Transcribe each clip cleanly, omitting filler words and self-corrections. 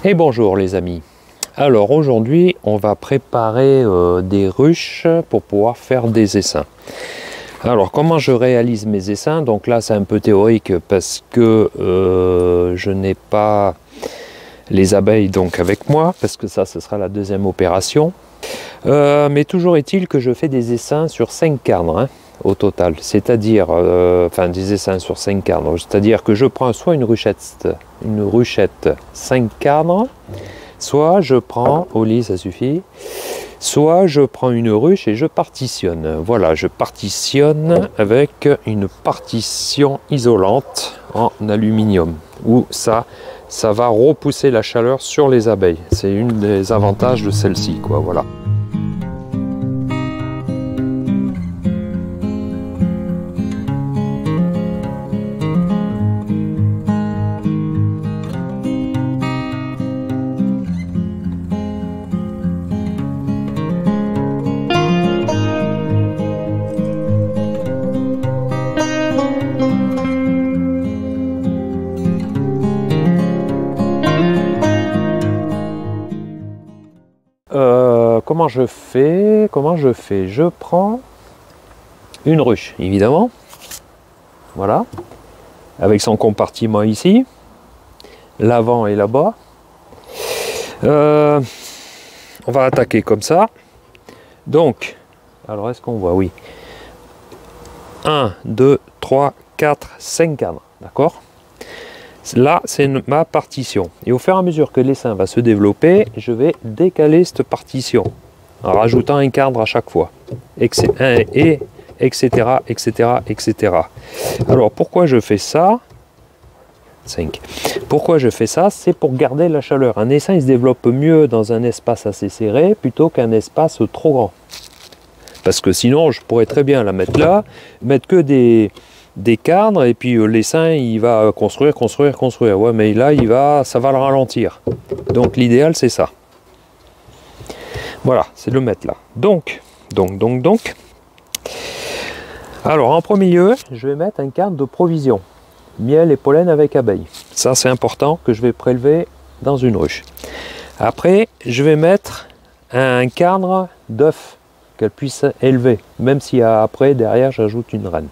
Et bonjour les amis. Alors aujourd'hui on va préparer des ruches pour pouvoir faire des essaims. Alors comment je réalise mes essaims? Donc là c'est un peu théorique parce que je n'ai pas les abeilles donc avec moi, parce que ça ce sera la deuxième opération. Mais toujours est-il que je fais des essaims sur 5 cadres au total, c'est-à-dire des essaims sur 5 cadres, c'est-à-dire que je prends soit une ruchette 5 cadres, soit je prends, au lit ça suffit, soit je prends une ruche et je partitionne. Voilà, je partitionne avec une partition isolante en aluminium, où ça va repousser la chaleur sur les abeilles. C'est une des avantages de celle-ci, quoi, voilà. Comment je fais? Je prends une ruche, évidemment, voilà, avec son compartiment ici, l'avant et là-bas. On va attaquer comme ça. Donc, alors est-ce qu'on voit? Oui. 1, 2, 3, 4, 5 cadres, d'accord? Là, c'est ma partition. Et au fur et à mesure que l'essaim va se développer, je vais décaler cette partition en rajoutant un cadre à chaque fois, etc., etc. Alors, pourquoi je fais ça? 5. Pourquoi je fais ça? C'est pour garder la chaleur. Un essaim, il se développe mieux dans un espace assez serré plutôt qu'un espace trop grand. Parce que sinon, je pourrais très bien la mettre là, mettre que des cadres, et puis l'essaim il va construire. Ouais, mais là ça va le ralentir. Donc l'idéal c'est ça. Voilà, c'est de le mettre là. Donc. Alors en premier lieu, je vais mettre un cadre de provision. Miel et pollen avec abeilles. Ça c'est important que je vais prélever dans une ruche. Après, je vais mettre un cadre d'œufs qu'elle puisse élever, même si après derrière j'ajoute une reine.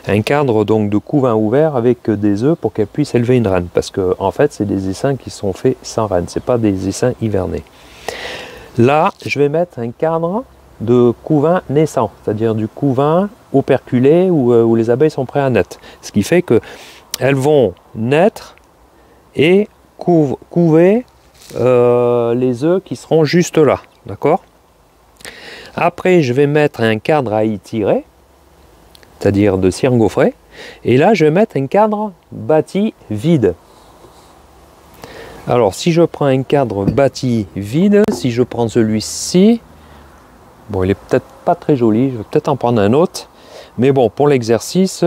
Un cadre donc de couvain ouvert avec des œufs pour qu'elle puisse élever une reine, parce que en fait c'est des essaims qui sont faits sans reine, c'est pas des essaims hivernés. Là je vais mettre un cadre de couvain naissant, c'est-à-dire du couvain operculé où les abeilles sont prêtes à naître, ce qui fait que elles vont naître et couver les œufs qui seront juste là, d'accord? Après, je vais mettre un cadre à y tirer, c'est-à-dire de cire gaufrée. Et là, je vais mettre un cadre bâti vide. Alors, si je prends un cadre bâti vide, si je prends celui-ci, bon, il est peut-être pas très joli, je vais peut-être en prendre un autre. Mais bon, pour l'exercice,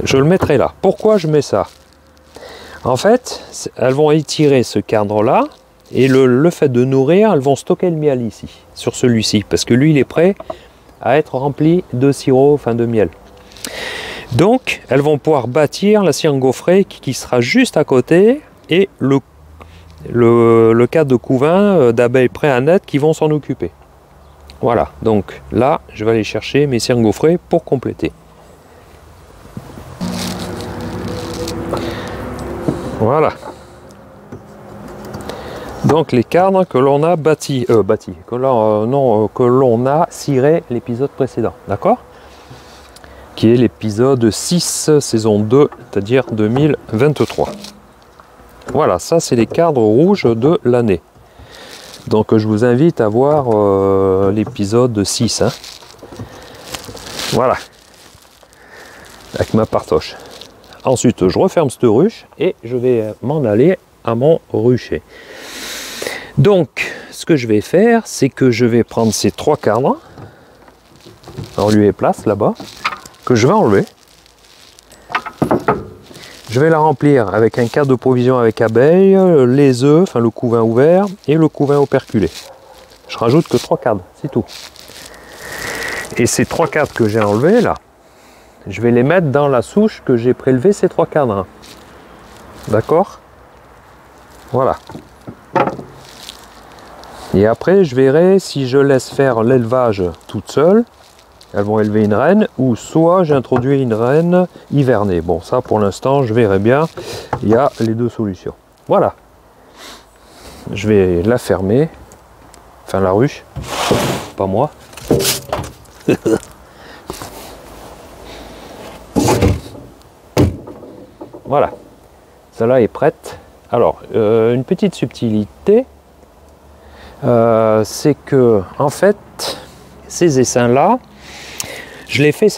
je le mettrai là. Pourquoi je mets ça? En fait, elles vont étirer ce cadre-là. Et le fait de nourrir, elles vont stocker le miel ici, sur celui-ci, parce que lui, il est prêt à être rempli de sirop, de miel. Donc, elles vont pouvoir bâtir la cire gaufrée qui sera juste à côté, et le cadre de couvain d'abeilles prêts à naître qui vont s'en occuper. Voilà, donc là, je vais aller chercher mes cires gaufrées pour compléter. Voilà. Donc les cadres que l'on a que l'on a ciré l'épisode précédent, d'accord? Qui est l'épisode 6, saison 2, c'est-à-dire 2023. Voilà, ça c'est les cadres rouges de l'année. Donc je vous invite à voir l'épisode 6. Voilà. Avec ma partoche. Ensuite, je referme cette ruche et je vais m'en aller à mon rucher. Donc, ce que je vais faire, c'est que je vais prendre ces 3 cadres en lieu et place là-bas, que je vais enlever. Je vais la remplir avec un cadre de provision avec abeilles, les œufs, le couvain ouvert et le couvain operculé. Je rajoute que 3 cadres, c'est tout. Et ces 3 cadres que j'ai enlevés là, je vais les mettre dans la souche que j'ai prélevé ces 3 cadres. D'accord? Voilà. Et après, je verrai si je laisse faire l'élevage toute seule. Elles vont élever une reine, ou soit j'introduis une reine hivernée. Bon, ça pour l'instant, je verrai bien. Il y a les deux solutions. Voilà. Je vais la fermer. Enfin, la ruche. Pas moi. Voilà. Celle-là est prête. Alors, une petite subtilité. C'est que, en fait, ces essaims-là, je les fais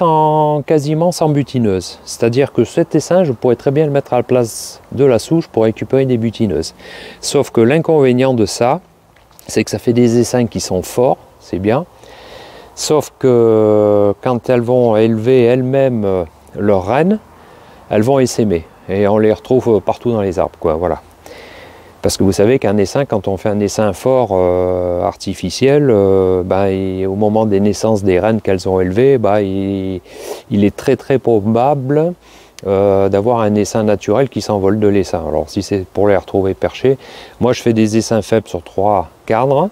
quasiment sans butineuse. C'est-à-dire que cet essaim, je pourrais très bien le mettre à la place de la souche pour récupérer des butineuses. Sauf que l'inconvénient de ça, c'est que ça fait des essaims qui sont forts, c'est bien. Sauf que quand elles vont élever elles-mêmes leurs reines, elles vont essaimer. Et on les retrouve partout dans les arbres, quoi, voilà. Parce que vous savez qu'un essaim, quand on fait un essaim fort artificiel, au moment des naissances des reines qu'elles ont élevées, il est très très probable d'avoir un essaim naturel qui s'envole de l'essaim. Alors si c'est pour les retrouver perchés, moi je fais des essaims faibles sur 3 cadres,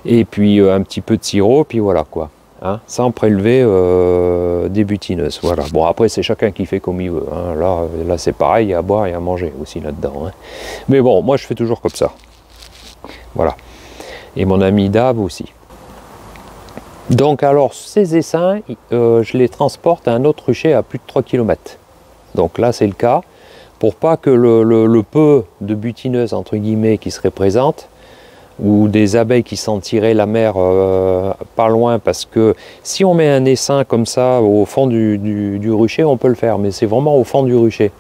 et puis un petit peu de sirop, puis voilà quoi. Hein, sans prélever des butineuses. Voilà. Bon, après, c'est chacun qui fait comme il veut. Hein. Là c'est pareil, il y a à boire et à manger aussi là-dedans. Hein. Mais bon, moi, je fais toujours comme ça. Voilà. Et mon ami Dave aussi. Donc, alors, ces essaims, je les transporte à un autre rucher à plus de 3 km. Donc là, c'est le cas. Pour pas que le peu de butineuses, entre guillemets, qui seraient présentes, ou des abeilles qui sentiraient la mer pas loin, parce que si on met un essaim comme ça au fond du rucher, on peut le faire, mais c'est vraiment au fond du rucher.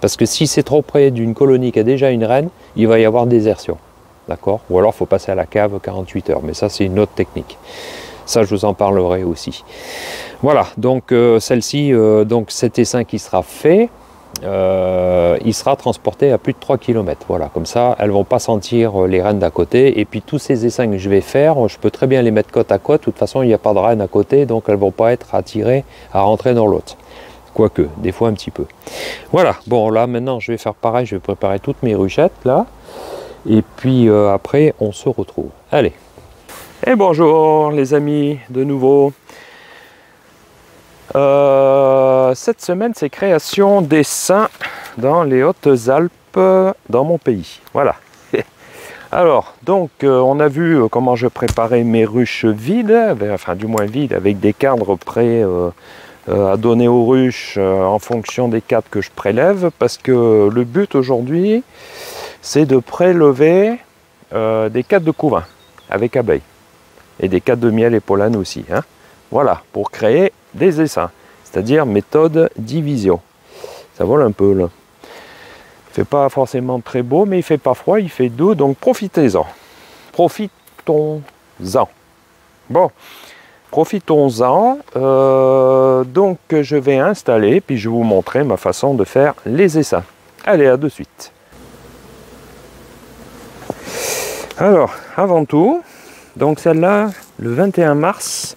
Parce que si c'est trop près d'une colonie qui a déjà une reine, il va y avoir désertion. D'accord? Ou alors il faut passer à la cave 48 heures, mais ça c'est une autre technique. Ça je vous en parlerai aussi. Voilà, donc celle-ci, donc cet essaim qui sera fait, il sera transporté à plus de 3 km. Voilà, comme ça, elles ne vont pas sentir les rennes d'à côté. Et puis tous ces essaims que je vais faire, je peux très bien les mettre côte à côte. De toute façon, il n'y a pas de rennes à côté, donc elles ne vont pas être attirées à rentrer dans l'autre. Quoique, des fois un petit peu. Voilà, bon là maintenant je vais faire pareil, je vais préparer toutes mes ruchettes là. Et puis après, on se retrouve. Allez. Et bonjour les amis, de nouveau. Cette semaine, c'est création d'essaims dans les Hautes-Alpes, dans mon pays. Voilà. Alors, donc, on a vu comment je préparais mes ruches vides, enfin du moins vides, avec des cadres prêts à donner aux ruches en fonction des cadres que je prélève, parce que le but aujourd'hui, c'est de prélever des cadres de couvain avec abeilles, et des cadres de miel et pollen aussi. Hein. Voilà, pour créer des essaims, c'est-à-dire méthode division. Ça vole un peu là. Il fait pas forcément très beau, mais il fait pas froid, il fait doux, donc profitez-en. Profitons-en. Bon, profitons-en. Donc je vais installer, puis je vais vous montrer ma façon de faire les essaims. Allez, à de suite. Alors, avant tout, donc celle-là, le 21 mars,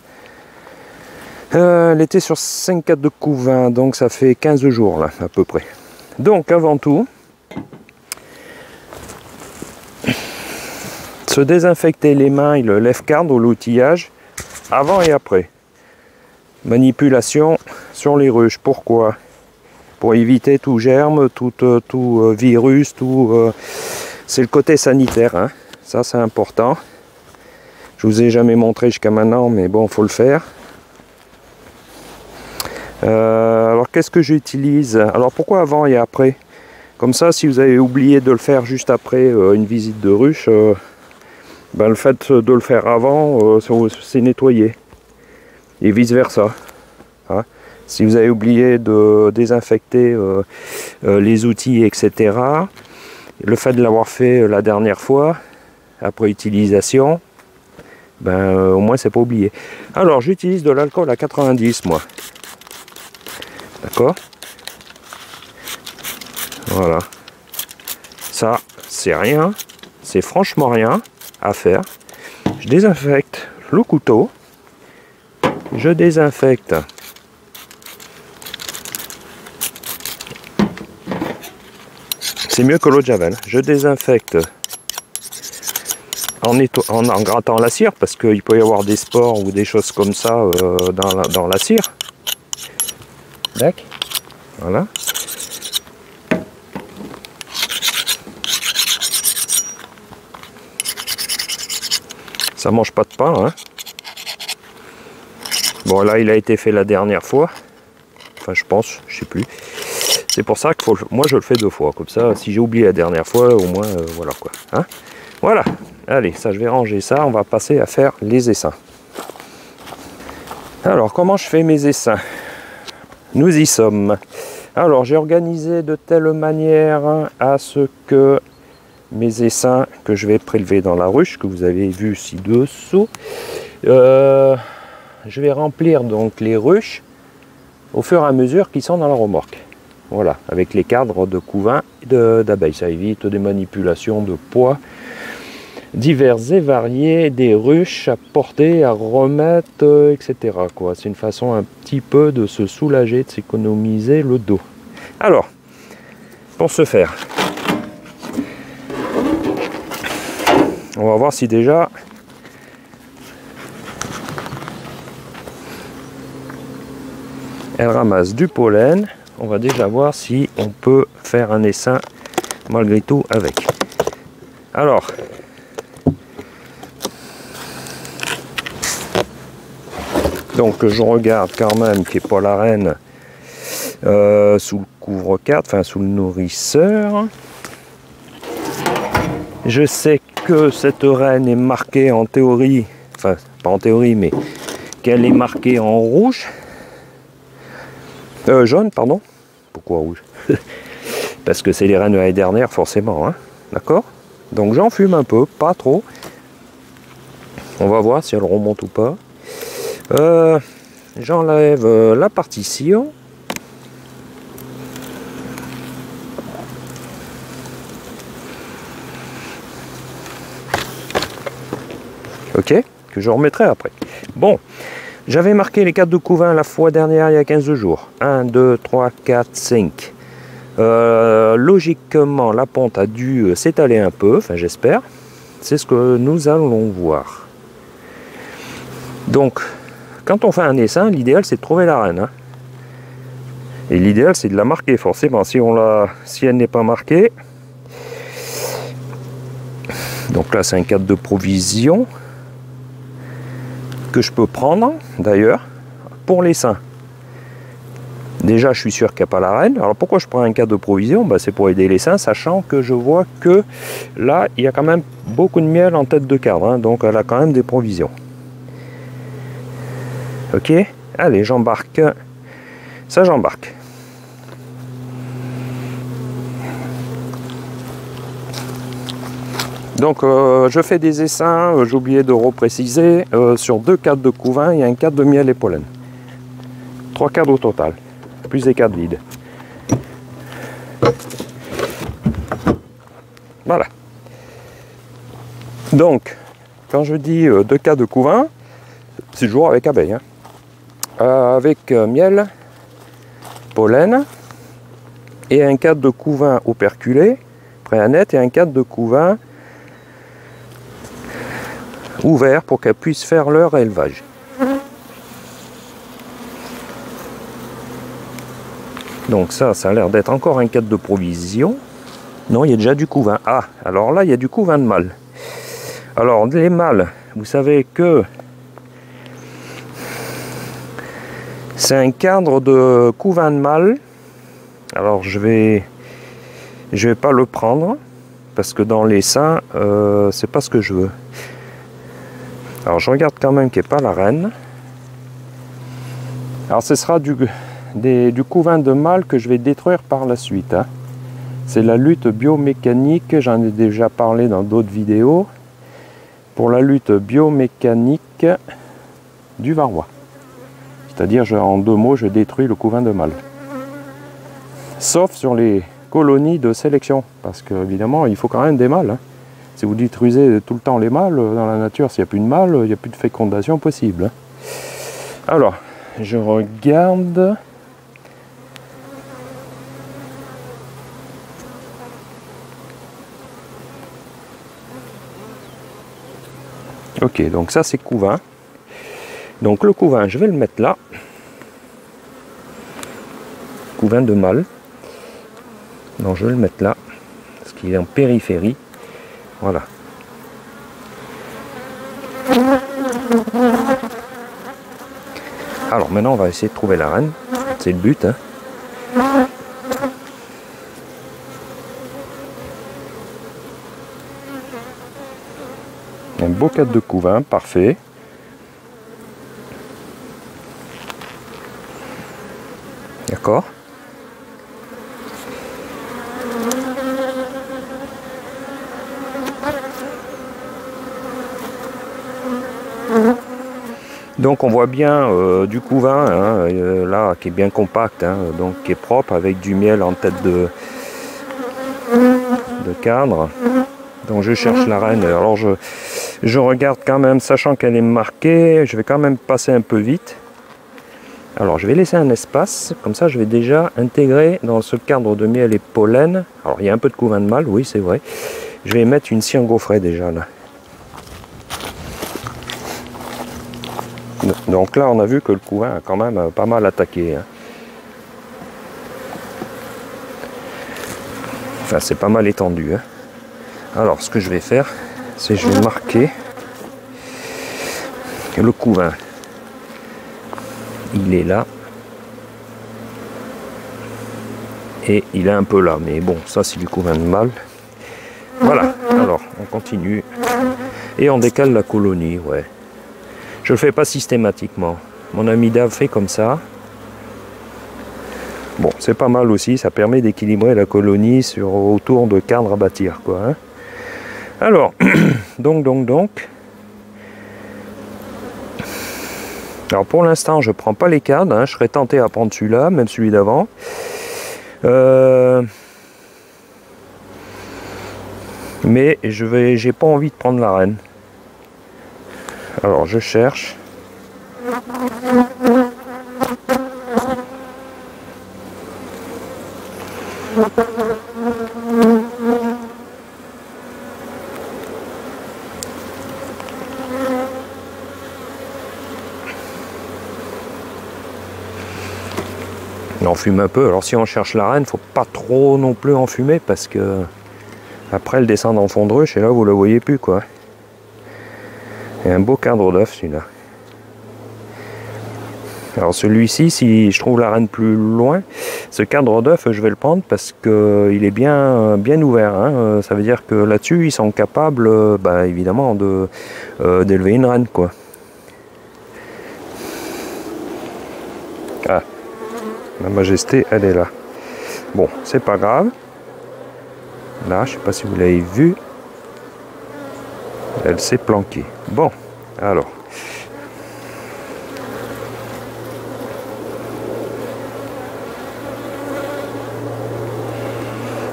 elle était sur 5,4 de couvain, donc ça fait 15 jours là, à peu près. Donc avant tout, se désinfecter les mains et le lève-card ou l'outillage, avant et après. Manipulation sur les ruches, pourquoi? Pour éviter tout germe, tout virus, c'est le côté sanitaire, hein. Ça c'est important. Je vous ai jamais montré jusqu'à maintenant, mais bon, faut le faire. Alors qu'est-ce que j'utilise? Alors pourquoi avant et après? Comme ça, si vous avez oublié de le faire juste après une visite de ruche, le fait de le faire avant, c'est nettoyer. Et vice versa. Hein? Si vous avez oublié de désinfecter les outils, etc., le fait de l'avoir fait la dernière fois, après utilisation, au moins c'est pas oublié. Alors j'utilise de l'alcool à 90 moi. D'accord? Voilà. Ça, c'est rien. C'est franchement rien à faire. Je désinfecte le couteau. Je désinfecte C'est mieux que l'eau de javel. Je désinfecte en grattant la cire, parce qu'il peut y avoir des spores ou des choses comme ça dans la cire. D'accord. Voilà. Ça mange pas de pain, hein. Bon, là, il a été fait la dernière fois. Enfin, je pense, je sais plus. C'est pour ça que moi, je le fais 2 fois. Comme ça, si j'ai oublié la dernière fois, au moins, voilà quoi. Hein, voilà. Allez, ça, je vais ranger ça. On va passer à faire les essaims. Alors, comment je fais mes essaims? Nous y sommes. Alors, j'ai organisé de telle manière à ce que mes essaims que je vais prélever dans la ruche, que vous avez vu ci-dessous, je vais remplir donc les ruches au fur et à mesure qu'ils sont dans la remorque. Voilà, avec les cadres de couvain d'abeilles. Ça évite des manipulations de poids divers et variés, des ruches à porter, à remettre, etc. C'est une façon un petit peu de se soulager, de s'économiser le dos. Alors, pour ce faire, on va voir si déjà elle ramasse du pollen. On va déjà voir si on peut faire un essaim malgré tout avec. Alors, donc je regarde quand même qu'il n'y ait pas la reine sous le couvre-cadre, enfin sous le nourrisseur. Je sais que cette reine est marquée en théorie, enfin pas en théorie, mais qu'elle est marquée en rouge. Jaune, pardon. Pourquoi rouge? Parce que c'est les reines de l'année dernière, forcément. Hein, d'accord? Donc j'en fume un peu, pas trop. On va voir si elle remonte ou pas. J'enlève la partition. Ok, que je remettrai après. Bon, j'avais marqué les cadres de couvain la fois dernière, il y a 15 jours. 1, 2, 3, 4, 5. Logiquement, la ponte a dû s'étaler un peu, enfin j'espère. C'est ce que nous allons voir. Donc, quand on fait un essaim, l'idéal c'est de trouver la reine. Hein. Et l'idéal c'est de la marquer, forcément. Si elle n'est pas marquée, donc là c'est un cadre de provision que je peux prendre d'ailleurs pour l'essaim. Déjà je suis sûr qu'il n'y a pas la reine. Alors pourquoi je prends un cadre de provision? C'est pour aider l'essaim, sachant que je vois que là il y a quand même beaucoup de miel en tête de cadre, hein, donc elle a quand même des provisions. Ok, allez, j'embarque. Ça, j'embarque. Donc, je fais des essaims, j'ai oublié de repréciser, sur 2 cadres de couvain et un cadre de miel et pollen. 3 cadres au total, plus des cadres vides. Voilà. Donc, quand je dis 2 cadres de couvain, c'est toujours avec abeilles. Hein. Avec miel, pollen, et un cadre de couvain operculé, prêt à net, et un cadre de couvain ouvert pour qu'elles puissent faire leur élevage. Donc ça a l'air d'être encore un cadre de provision. Non, il y a déjà du couvain. Ah, alors là, il y a du couvain de mâle. Alors, les mâles, vous savez que c'est un cadre de couvain de mâle. Alors, je vais pas le prendre, parce que dans les seins, c'est pas ce que je veux. Alors je regarde quand même qu'il n'y ait pas la reine. Alors ce sera du couvain de mâle que je vais détruire par la suite. Hein. C'est la lutte biomécanique, j'en ai déjà parlé dans d'autres vidéos. Pour la lutte biomécanique du varroa. C'est-à-dire, en 2 mots, je détruis le couvain de mâle. Sauf sur les colonies de sélection. Parce qu'évidemment, il faut quand même des mâles. Hein. Si vous détruisez tout le temps les mâles, dans la nature, s'il n'y a plus de mâles, il n'y a plus de fécondation possible. Alors, je regarde. Ok, donc ça c'est couvain. Donc le couvain, je vais le mettre là. Couvain de mâle. Donc je vais le mettre là, parce qu'il est en périphérie. Voilà. Alors maintenant on va essayer de trouver la reine. C'est le but, hein. Un beau cadre de couvain, parfait. D'accord. Donc on voit bien du couvain, hein, là, qui est bien compact, hein, donc qui est propre, avec du miel en tête de cadre. Donc je cherche la reine. Alors je regarde quand même, sachant qu'elle est marquée, je vais quand même passer un peu vite. Alors je vais laisser un espace, comme ça je vais déjà intégrer dans ce cadre de miel et pollen. Alors il y a un peu de couvain de mâle, oui c'est vrai. Je vais mettre une scie en gaufret déjà là. Donc là on a vu que le couvain a quand même pas mal attaqué, hein. Enfin c'est pas mal étendu, hein. Alors ce que je vais faire, c'est je vais marquer le couvain. Il est là. Et il est un peu là. Mais bon, ça c'est du couvain de mâle. Voilà. Alors, on continue. Et on décale la colonie, ouais. Je le fais pas systématiquement. Mon ami Dave fait comme ça. Bon, c'est pas mal aussi. Ça permet d'équilibrer la colonie autour de cadres à bâtir, quoi, hein. Alors, donc. Alors pour l'instant, je prends pas les cadres, hein. Je serais tenté à prendre celui-là, même celui d'avant. Mais j'ai pas envie de prendre la reine. Alors je cherche. On fume un peu. Alors si on cherche la reine, faut pas trop non plus en fumer parce que après elle descend en fond de ruche et là vous la voyez plus, quoi. Et un beau cadre d'œuf celui-là. Alors celui-ci, si je trouve la reine plus loin, ce cadre d'œuf je vais le prendre parce que il est bien ouvert, hein. Ça veut dire que là-dessus ils sont capables évidemment d'élever une reine, quoi. Ah, la majesté elle est là. Bon, c'est pas grave. Là, je sais pas si vous l'avez vu, elle s'est planquée. Bon, alors.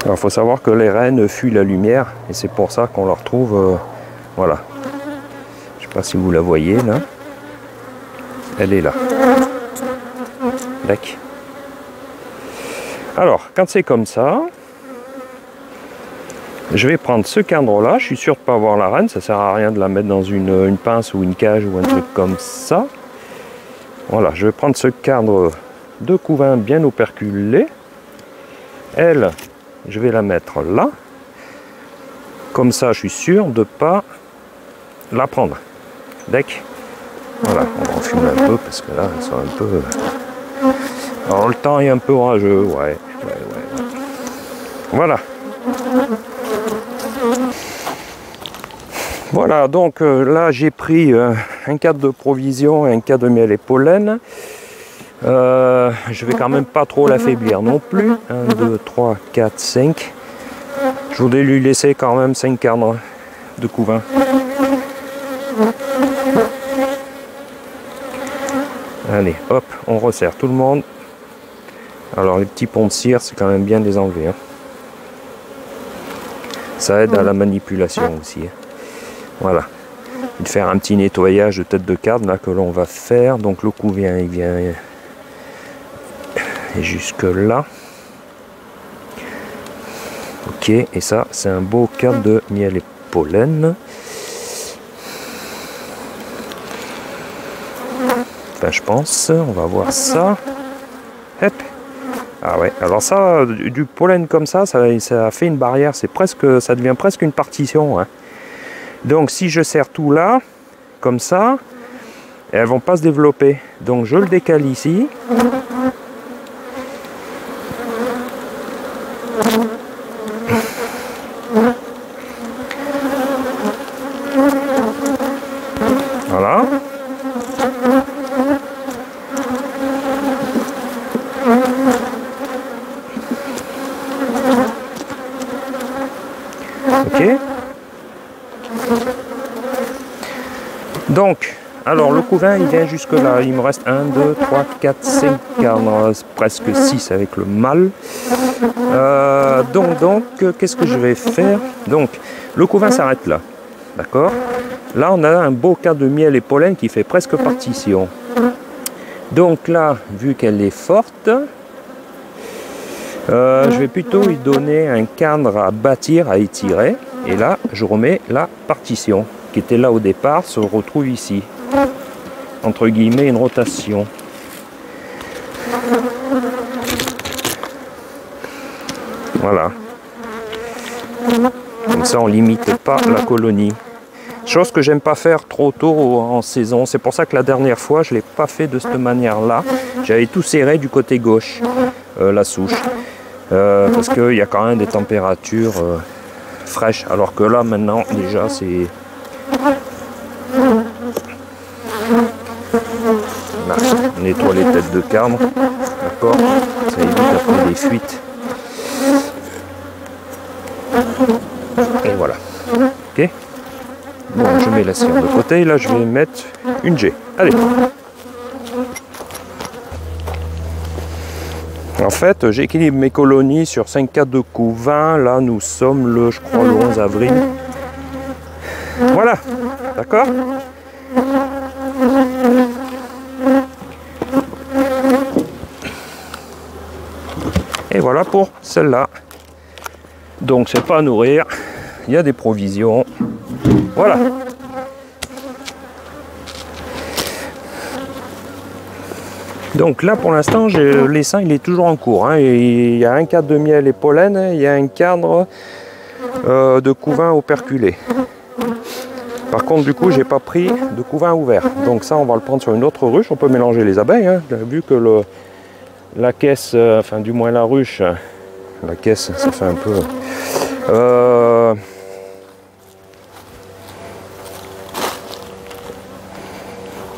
Alors, il faut savoir que les reines fuient la lumière et c'est pour ça qu'on la retrouve. Voilà. Je sais pas si vous la voyez là. Elle est là. D'accord. Alors, quand c'est comme ça, je vais prendre ce cadre là. Je suis sûr de ne pas avoir la reine. Ça sert à rien de la mettre dans une pince ou une cage ou un truc comme ça. Voilà, je vais prendre ce cadre de couvain bien operculé. Elle, je vais la mettre là. Comme ça, je suis sûr de ne pas la prendre. D'accord. Voilà, on va en fumer un peu parce que là, elles sont un peu... Alors le temps est un peu orageux, ouais. Voilà. Voilà, donc là j'ai pris un cadre de provision et un cadre de miel et pollen. Je vais quand même pas trop l'affaiblir non plus. 1, 2, 3, 4, 5. Je voudrais lui laisser quand même 5 cadres de couvain. Allez, hop, on resserre tout le monde. Alors les petits ponts de cire, c'est quand même bien de les enlever, hein. Ça aide à la manipulation aussi, hein. Voilà. De faire un petit nettoyage de tête de cadre là que l'on va faire. Donc le couvain il vient jusque là. Ok, et ça c'est un beau cadre de miel et pollen. Enfin, je pense. On va voir ça. Hop. Ah ouais, alors ça, du pollen comme ça fait une barrière. C'est presque, ça devient presque une partition. Hein. Donc si je serre tout là, comme ça, elles vont pas se développer. Donc je le décale ici. Voilà. Ok. Donc, alors le couvain il vient jusque là. Il me reste 1, 2, 3, 4, 5 cadres, presque 6 avec le mâle. Donc qu'est-ce que je vais faire? Donc, le couvain s'arrête là. D'accord? Là, on a un beau cadre de miel et pollen qui fait presque partition. Donc là, vu qu'elle est forte, je vais plutôt lui donner un cadre à bâtir, à étirer. Et là, je remets la partition qui était là au départ, se retrouve ici. Entre guillemets, une rotation. Voilà. Comme ça, on limite pas la colonie. Chose que j'aime pas faire trop tôt en saison. C'est pour ça que la dernière fois, je l'ai pas fait de cette manière-là. J'avais tout serré du côté gauche, la souche. Parce qu'il y a quand même des températures fraîches. Alors que là, maintenant, déjà, c'est... Là, on nettoie les têtes de cadre. D'accord? Ça évite après des fuites. Et voilà. Ok? Bon, je mets la cire de côté. Là, je vais mettre une G. Allez. En fait, j'équilibre mes colonies sur 5 cadres de couvain. Là, nous sommes le, je crois, le 11 avril. Voilà. D'accord? Et voilà pour celle-là. Donc, c'est pas à nourrir. Il y a des provisions. Voilà. Donc là, pour l'instant, l'essaim, il est toujours en cours. Hein. Il y a un cadre de miel et pollen. Il y a un cadre de couvain operculé. Par contre, du coup, j'ai pas pris de couvain ouvert. Donc ça, on va le prendre sur une autre ruche. On peut mélanger les abeilles. Hein. Vu que la caisse, enfin du moins la ruche, la caisse, ça fait un peu...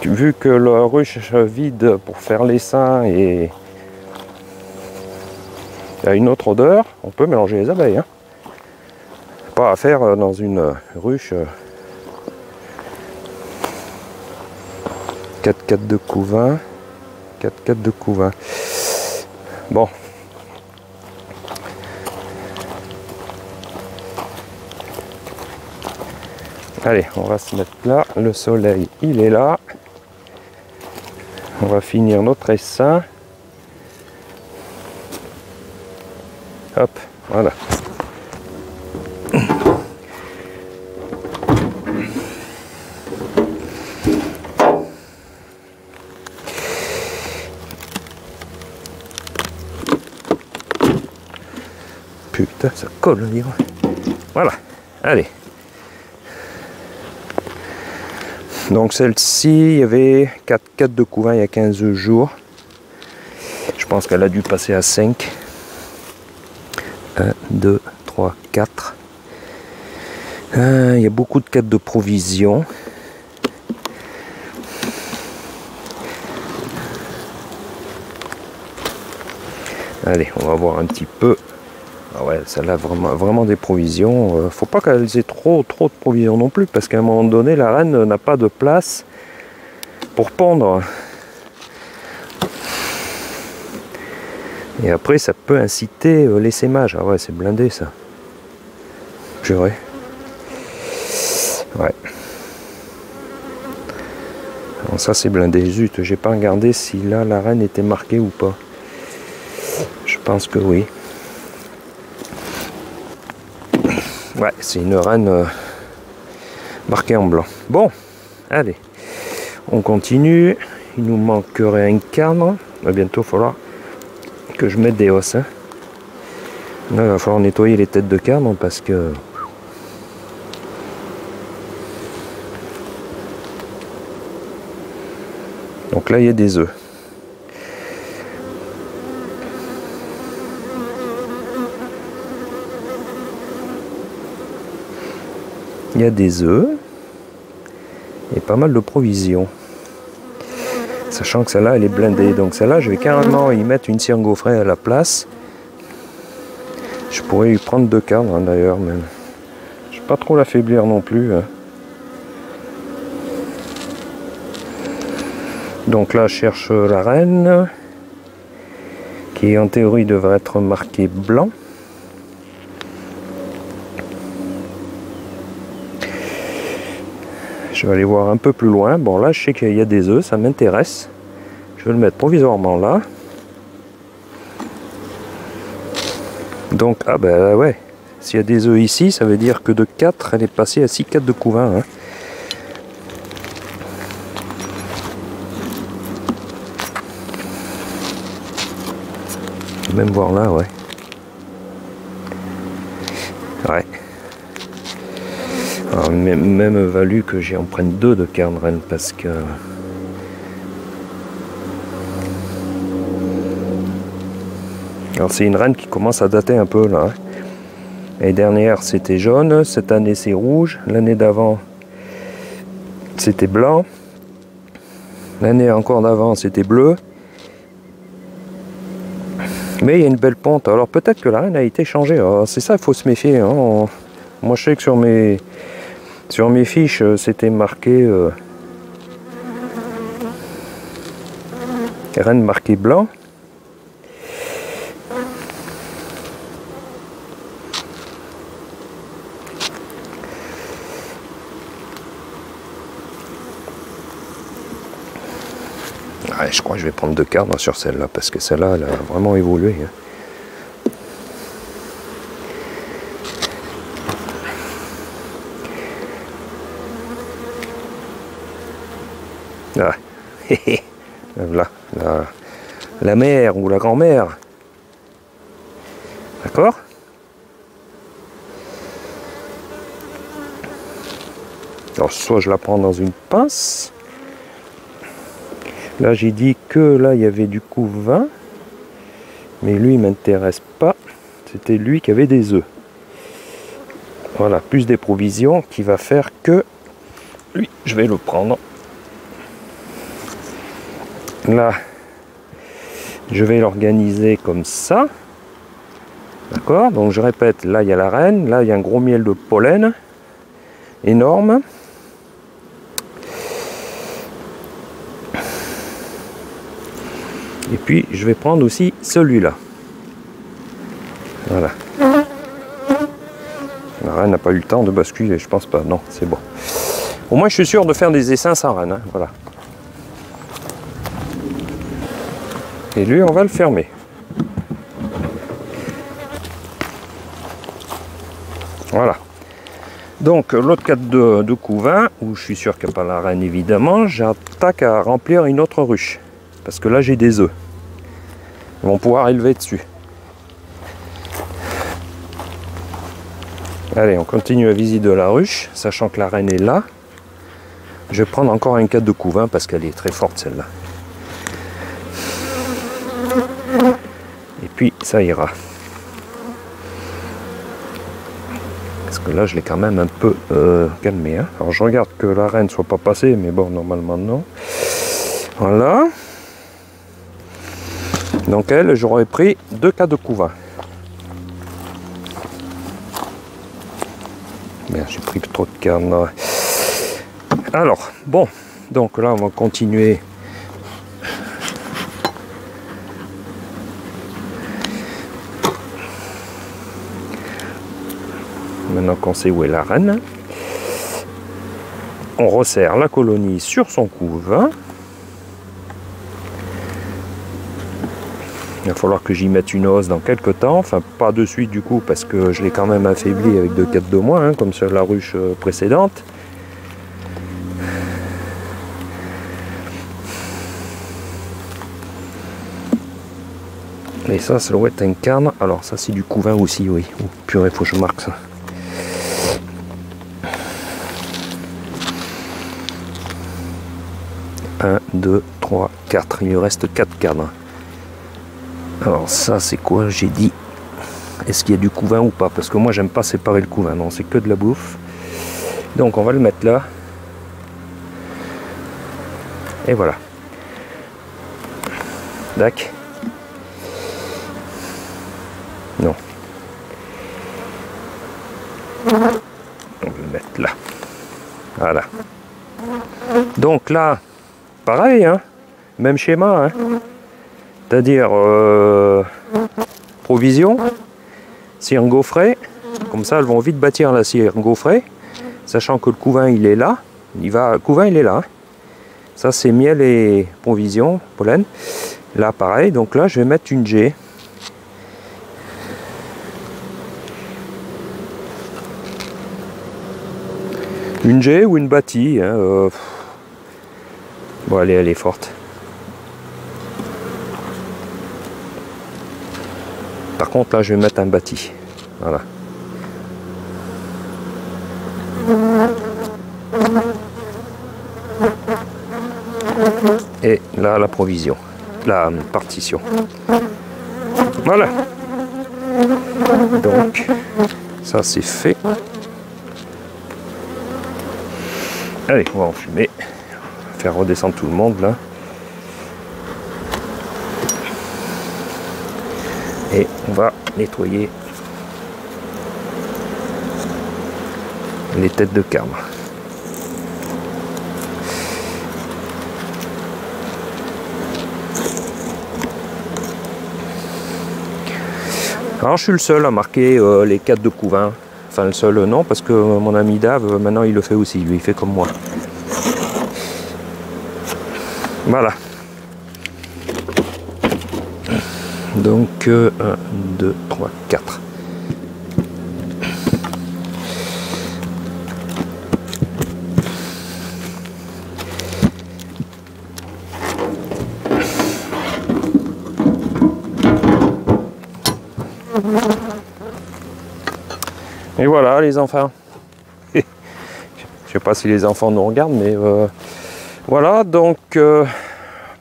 vu que la ruche vide pour faire l'essaim et il y a une autre odeur, on peut mélanger les abeilles. Hein. Pas à faire dans une ruche 4 de couvain. 4 de couvain. Bon. Allez, on va se mettre là. Le soleil, il est là. On va finir notre essaim. Hop, voilà. Putain, ça colle le livre. Voilà, allez. Donc celle-ci, il y avait 4 de couvain il y a 15 jours. Je pense qu'elle a dû passer à 5. 1, 2, 3, 4. Il y a beaucoup de 4 de provision. Allez, on va voir un petit peu. Ah ouais, celle-là, vraiment des provisions. Faut pas qu'elles aient trop de provisions non plus, parce qu'à un moment donné, la reine n'a pas de place pour pondre. Et après, ça peut inciter l'essaimage. Ah ouais, c'est blindé ça. Purée. Ouais. Alors ça, c'est blindé. Zut, j'ai pas regardé si là, la reine était marquée ou pas. Je pense que oui. Ouais, c'est une reine marquée en blanc. Bon, allez, on continue. il nous manquerait un cadre. Il va bientôt falloir que je mette des hausses. Hein. Là, il va falloir nettoyer les têtes de cadre parce que... Donc là, il y a des œufs. Il y a des œufs et pas mal de provisions. Sachant que celle-là, elle est blindée. Donc celle-là, je vais carrément y mettre une cire gaufrée à la place. Je pourrais y prendre 2 cadres hein, d'ailleurs. Mais je ne vais pas trop l'affaiblir non plus. Hein. Donc là, je cherche la reine. Qui en théorie devrait être marquée blanc. Je vais aller voir un peu plus loin. Bon là je sais qu'il y a des œufs, ça m'intéresse. Je vais le mettre provisoirement là. Donc ah ben ouais, s'il y a des œufs ici, ça veut dire que de 4, elle est passée à 6 4 de couvain. Hein. Je vais même voir là, ouais. Ouais. Alors, même valu que j'en prenne 2 de carne reine parce que alors c'est une reine qui commence à dater un peu là. L'année dernière c'était jaune, cette année c'est rouge, l'année d'avant c'était blanc, l'année encore d'avant c'était bleu. Mais il y a une belle ponte. Alors peut-être que la reine a été changée. C'est ça, il faut se méfier. Hein. Moi je sais que sur mes fiches, c'était marqué reine marquée blanc. Ouais, je crois que je vais prendre 2 cadres sur celle-là parce que celle-là, elle a vraiment évolué. Hein. Ah, voilà, la mère ou la grand-mère. D'accord? Alors, soit je la prends dans une pince. Là, j'ai dit que là, il y avait du couvain. Mais lui, il m'intéresse pas. C'était lui qui avait des œufs. Voilà, plus des provisions qui va faire que lui, je vais le prendre. Là, je vais l'organiser comme ça. D'accord? Donc je répète, là il y a la reine, là il y a un gros miel de pollen, énorme. Et puis je vais prendre aussi celui-là. Voilà. La reine n'a pas eu le temps de basculer, je pense pas. Non, c'est bon. Au moins je suis sûr de faire des essaims sans reine. Hein. Voilà. Et lui, on va le fermer. Voilà. Donc, l'autre cadre de couvain, où je suis sûr qu'il n'y a pas la reine évidemment, j'attaque à remplir une autre ruche. Parce que là, j'ai des œufs. Ils vont pouvoir élever dessus. Allez, on continue à visiter la ruche, sachant que la reine est là. Je vais prendre encore un cadre de couvain parce qu'elle est très forte celle-là. Et puis ça ira. Parce que là je l'ai quand même un peu calmé. Hein. Alors je regarde que la reine ne soit pas passée, mais bon normalement non. Voilà. Donc elle, j'aurais pris 2 cas de couvain. Merde, j'ai pris trop de canne. Alors, bon, donc là on va continuer. Maintenant qu'on sait où est la reine, on resserre la colonie sur son couvain. Il va falloir que j'y mette une hausse dans quelques temps, enfin pas de suite du coup parce que je l'ai quand même affaibli avec 2 cadres de moins, hein, comme sur la ruche précédente. Et ça doit être un cadre. Alors ça c'est du couvain aussi, oui. Oh, purée, faut que je marque ça. Un, 2, 3, 4. Il me reste 4 cadres. Alors ça c'est quoi? J'ai dit, est-ce qu'il y a du couvain ou pas? Parce que moi j'aime pas séparer le couvain. Non, c'est que de la bouffe. Donc on va le mettre là. Et voilà. Dac. Non. On va le mettre là. Voilà. Donc là, pareil, hein, même schéma. Hein. C'est-à-dire provision, cire gaufrée. Comme ça, elles vont vite bâtir la cire gaufrée. Sachant que le couvain, il est là. Le couvain, il est là. Hein. Ça, c'est miel et provision, pollen. Là, pareil. Donc là, je vais mettre une G. Une G ou une bâtie. Hein, bon, allez, elle est forte. Par contre, là, je vais mettre un bâti. Voilà. Et là, la provision. La partition. Voilà. Donc, ça, c'est fait. Allez, on va enfumer. Faire redescendre tout le monde, là. Et on va nettoyer les têtes de carme. Alors je suis le seul à marquer les 4 de couvain. Enfin le seul non, parce que mon ami Dave maintenant il le fait aussi, lui il fait comme moi. Voilà. Donc 1, 2, 3, 4. Et voilà les enfants. Je sais pas si les enfants nous regardent, mais voilà donc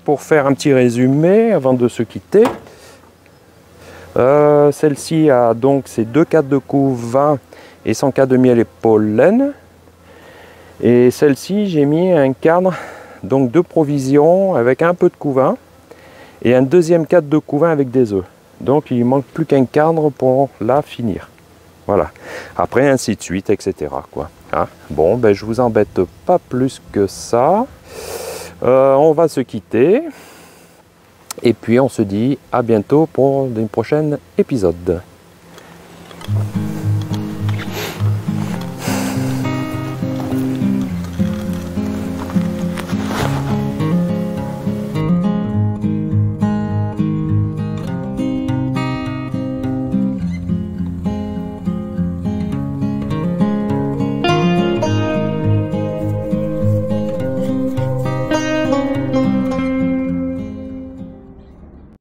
pour faire un petit résumé avant de se quitter. Celle-ci a donc ses 2 cadres de couvain et 100 cadres de miel et pollen. Et celle-ci j'ai mis un cadre donc de provision avec un peu de couvain et un deuxième cadre de couvain avec des œufs. Donc il manque plus qu'un cadre pour la finir. Voilà. Après ainsi de suite, etc. quoi. Hein, bon, ben je vous embête pas plus que ça. On va se quitter. Et puis on se dit à bientôt pour un prochain épisode.